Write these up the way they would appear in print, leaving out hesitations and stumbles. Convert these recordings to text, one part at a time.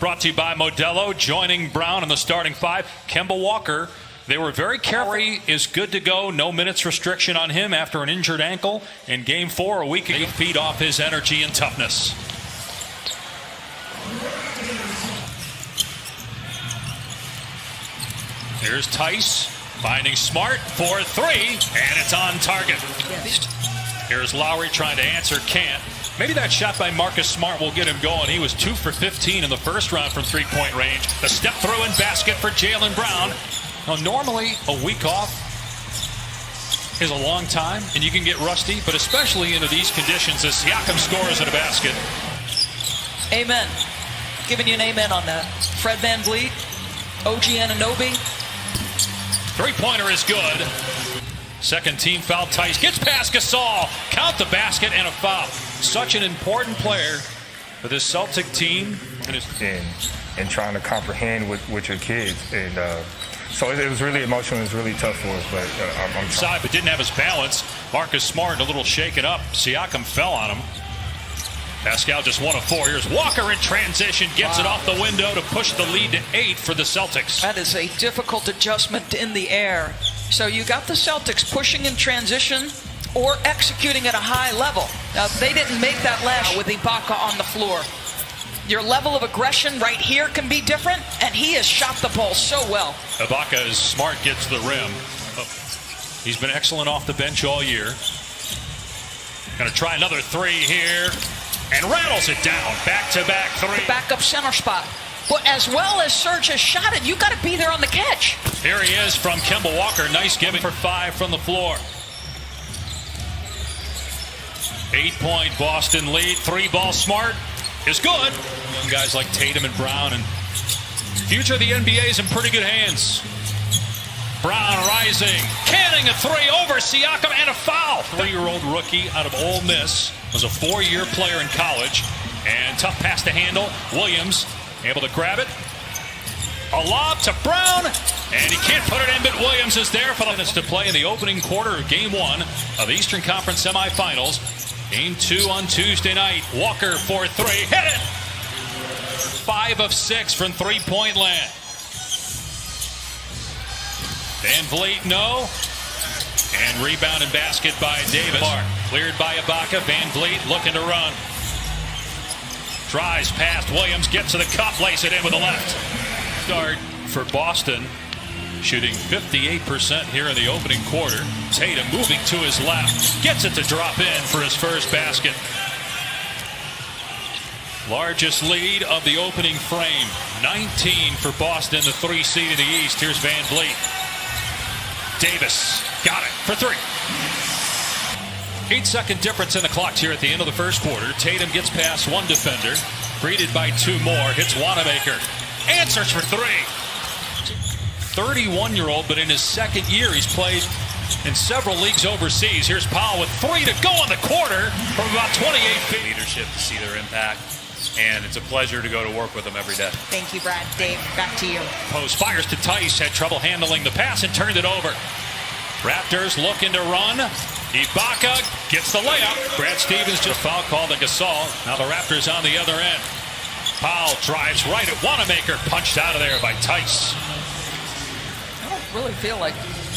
brought to you by Modelo. Joining Brown in the starting five, Kemba Walker. They were very careful. Is good to go. No minutes restriction on him after an injured ankle in Game 4 a week ago. Feed off his energy and toughness. Here's Tice finding Smart for 3, and it's on target. Here's Lowry trying to answer, can't. Maybe that shot by Marcus Smart will get him going. He was 2 for 15 in the first round from three-point range. The step through and basket for Jaylen Brown. Now, normally a week off is a long time, and you can get rusty, but especially into these conditions as Siakam scores at a basket. Amen. Giving you an amen on that. Fred VanVleet, OG Anunoby. Three-pointer is good. Second team foul. Tice gets past Gasol. Count the basket and a foul. Such an important player for this Celtic team. And trying to comprehend with your kids. And so it was really emotional. It was really tough for us. But I'm side, but didn't have his balance. Marcus Smart a little shaken up. Siakam fell on him. Pascal just 1 of 4. Here's Walker in transition. Gets it off the window to push the lead to 8 for the Celtics. That is a difficult adjustment in the air. So you got the Celtics pushing in transition or executing at a high level. Now, they didn't make that last with Ibaka on the floor. Your level of aggression right here can be different, and he has shot the ball so well. Ibaka is Smart, gets the rim. He's been excellent off the bench all year. Going to try another 3 here. And rattles it down. Back-to-back 3. The backup center spot. But as well as Serge has shot it, you got to be there on the catch. Here he is from Kemba Walker. Nice giving for 5 from the floor. 8-point Boston lead. 3-ball Smart is good. Young guys like Tatum and Brown, and future of the NBA is in pretty good hands. Brown rising, canning a 3 over Siakam, and a foul. 3-year-old rookie out of Ole Miss, was a 4-year player in college, and tough pass to handle. Williams able to grab it. A lob to Brown, and he can't put it in, but Williams is there for the minutes to play in the opening quarter of Game 1 of the Eastern Conference semifinals. Game 2 on Tuesday night. Walker for 3, hit it! 5 of 6 from three-point land. VanVleet, no. And rebound and basket by Davis. Cleared by Ibaka. VanVleet looking to run. Drives past Williams, gets to the cup, lays it in with the left. Start for Boston, shooting 58% here in the opening quarter. Tatum moving to his left, gets it to drop in for his first basket. Largest lead of the opening frame, 19 for Boston, the 3 seed in the East. Here's VanVleet. Davis got it for 3. 8-second difference in the clock here at the end of the first quarter. Tatum gets past 1 defender, greeted by 2 more, hits Wanamaker, answers for 3. 31-year-old, but in his second year, he's played in several leagues overseas. Here's Powell with 3 to go in the quarter from about 28 feet. Leadership to see their impact, and it's a pleasure to go to work with them every day. Thank you, Brad. Dave, back to you. Post fires to Tice, had trouble handling the pass and turned it over. Raptors looking to run. Ibaka gets the layup. Brad Stevens just foul called to Gasol. Now the Raptors on the other end. Powell drives right at Wanamaker, punched out of there by Tice. I don't really feel like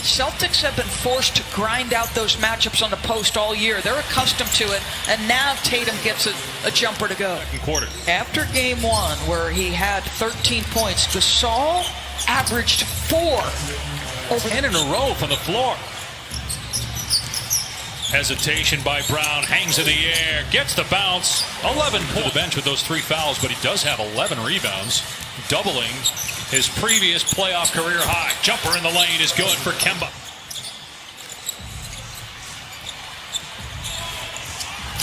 Celtics have been forced to grind out those matchups on the post all year. They're accustomed to it, and now Tatum gets a jumper to go. Second quarter. After Game 1, where he had 13 points, Gasol averaged 4. Over 10 in a row from the floor. Hesitation by Brown, hangs in the air, gets the bounce. 11 to the bench with those 3 fouls, but he does have 11 rebounds, doubling his previous playoff career high. Jumper in the lane is good for Kemba.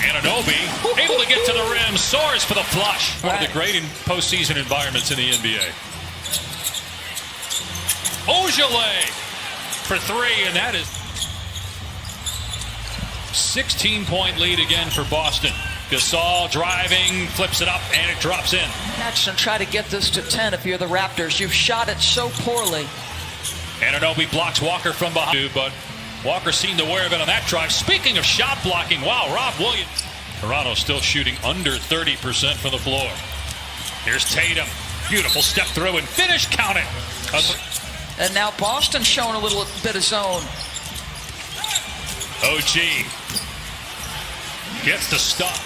Anunoby able to get to the rim, soars for the flush. One of the great postseason environments in the NBA. Ojale for 3, and that is 16-point lead again for Boston. Gasol driving, flips it up, and it drops in. Catch and try to get this to 10 if you're the Raptors. You've shot it so poorly. Anunoby blocks Walker from behind, but Walker seemed aware of it on that drive. Speaking of shot blocking, wow, Rob Williams. Toronto still shooting under 30% from the floor. Here's Tatum. Beautiful step through and finish. Count it. And now Boston showing a little bit of zone. OG gets the stop.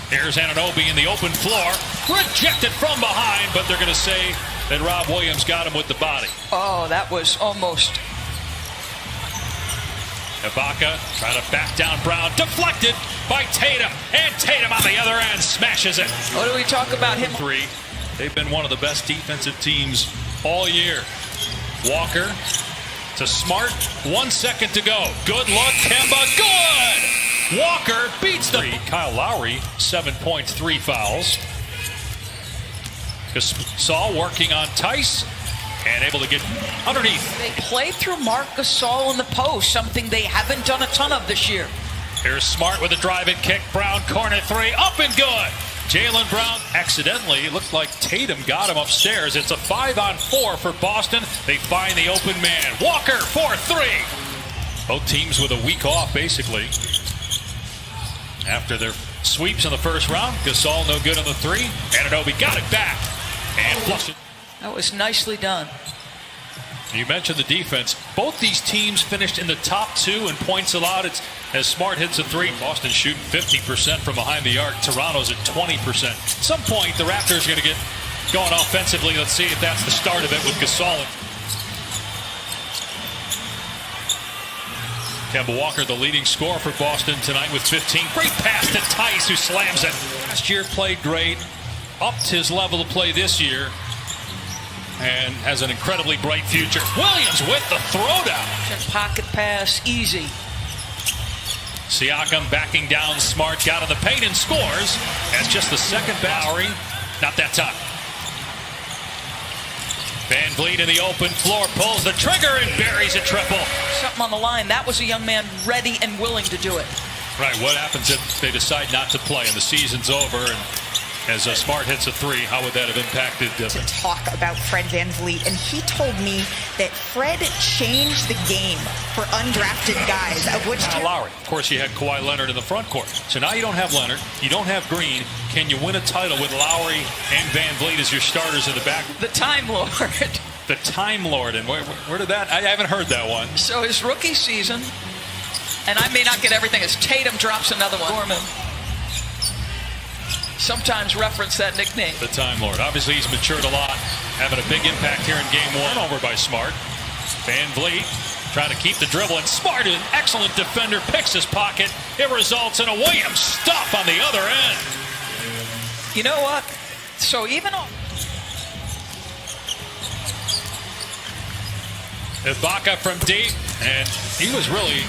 Here's Anunoby in the open floor. Rejected from behind, but they're going to say that Rob Williams got him with the body. Oh, that was almost. Ibaka trying to back down Brown. Deflected by Tatum. And Tatum on the other end smashes it. What do we talk about him? Three. They've been one of the best defensive teams all year. Walker to Smart. 1 second to go. Good look. Kemba. Good. Walker beats the. Kyle Lowry, 7 points, 3 fouls. Gasol working on Tice and able to get underneath. They play through Marc Gasol in the post, something they haven't done a ton of this year. Here's Smart with a drive and kick. Brown corner three. Up and good. Jaylen Brown accidentally, it looked like Tatum got him upstairs. It's a 5-on-4 for Boston. They find the open man. Walker, 4-3. Both teams with a week off, basically. After their sweeps in the first round, Gasol no good on the three. Anunoby got it back and flushed it. That was nicely done. You mentioned the defense. Both these teams finished in the top 2 in points allowed. It's as Smart hits a three. Boston shooting 50% from behind the arc. Toronto's at 20%. At some point, the Raptors are going to get going offensively. Let's see if that's the start of it with Gasol. Kemba Walker, the leading scorer for Boston tonight with 15. Great pass to Tice, who slams it. Last year played great. Upped his level of play this year. And has an incredibly bright future. Williams with the throwdown. Pocket pass, easy. Siakam backing down Smart, got in the paint and scores. That's just the second Bowery. Not that time. Van Vliet in the open floor, pulls the trigger and buries a triple. Something on the line. That was a young man ready and willing to do it. Right, what happens if they decide not to play and the season's over and as Smart hits a three, how would that have impacted? To talk about Fred VanVleet, and he told me that Fred changed the game for undrafted guys, of which Lowry. Of course, you had Kawhi Leonard in the front court. So now you don't have Leonard, you don't have Green. Can you win a title with Lowry and VanVleet as your starters in the back? The Time Lord. The Time Lord, and where did that? I haven't heard that one. So his rookie season, and I may not get everything, as Tatum drops another one. Gorman. Sometimes reference that nickname. The Time Lord. Obviously, he's matured a lot, having a big impact here in game one. Over by Smart. VanVleet trying to keep the dribble, and Smart, an excellent defender, picks his pocket. It results in a Williams stop on the other end. You know what? So even on Ibaka from deep, and he was really.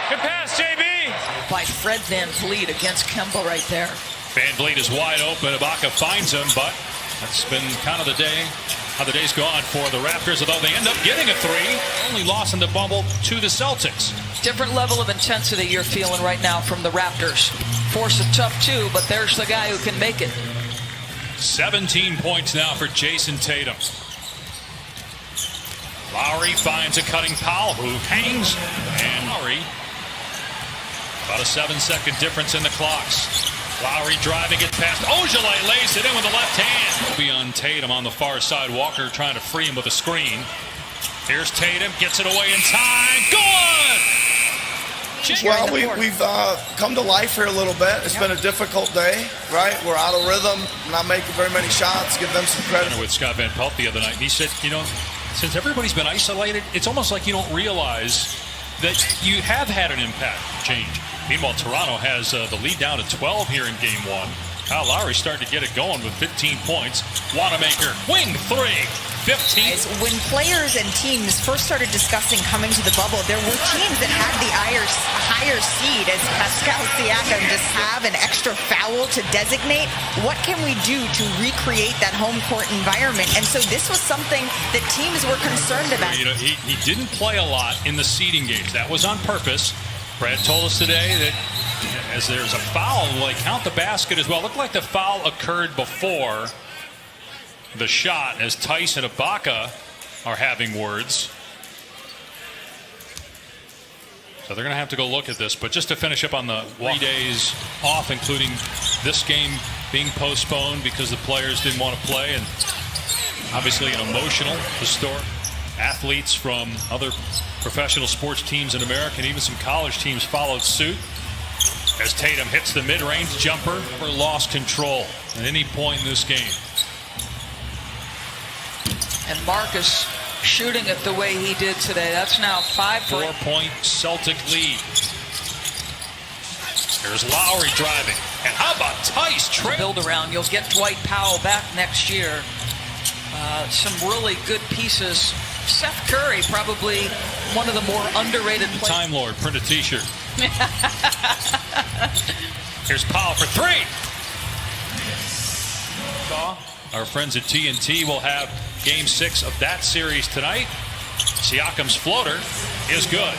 Good pass, JB. By Fred VanVleet against Kemba right there. VanVleet is wide open. Ibaka finds him, but that's been kind of the day, how the day's gone for the Raptors, although they end up getting a three. Only loss in the bubble to the Celtics. Different level of intensity you're feeling right now from the Raptors. Force it tough too, but there's the guy who can make it. 17 points now for Jason Tatum. Lowry finds a cutting Powell who hangs, and Lowry, about a 7-second difference in the clocks. Lowry driving it past Ojale, lays it in with the left hand. Will be on Tatum on the far side. Walker trying to free him with a screen. Here's Tatum, gets it away in time. Good! Well, we've come to life here a little bit. It's been a difficult day, right? We're out of rhythm, not making very many shots. Give them some credit. With Scott Van Pelt the other night, he said, you know, since everybody's been isolated, it's almost like you don't realize that you have had an impact change. Meanwhile, Toronto has the lead down to 12 here in game one. Kyle Lowry starting to get it going with 15 points. Wanamaker, wing three, 15. When players and teams first started discussing coming to the bubble, there were teams that had the higher seed, as Pascal Siakam just have an extra foul to designate. What can we do to recreate that home court environment? And so this was something that teams were concerned about. You know, he didn't play a lot in the seeding games. That was on purpose. Brad told us today that as there's a foul, will they count the basket as well? It looked like the foul occurred before the shot as Tice and Ibaka are having words. So they're going to have to go look at this. But just to finish up on the 3 days off, including this game being postponed because the players didn't want to play, and obviously an emotional, historic. Athletes from other professional sports teams in America and even some college teams followed suit as Tatum hits the mid-range jumper. Never lost control at any point in this game. And Marcus shooting it the way he did today. That's now 5 for 4-point Celtic lead. Here's Lowry driving. And how about Tice? Build around. You'll get Dwight Powell back next year. Some really good pieces. Seth Curry, probably one of the more underrated players. Time Lord, print a t-shirt. Here's Powell for 3. Our friends at TNT will have Game 6 of that series tonight. Siakam's floater is good.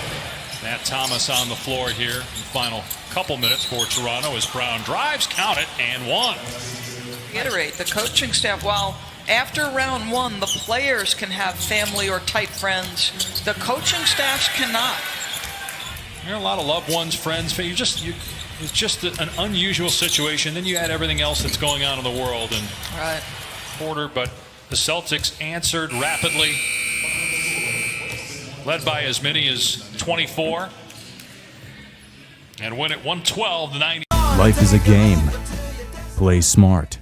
Matt Thomas on the floor here in the final couple minutes for Toronto as Brown drives, count it, and 1. Reiterate, the coaching staff, while after round 1, the players can have family or tight friends, the coaching staffs cannot. There are a lot of loved ones, friends. It's just an unusual situation. Then you add everything else that's going on in the world. And right. Porter, but the Celtics answered rapidly, led by as many as 24, and win it 112-90. Life is a game. Play smart.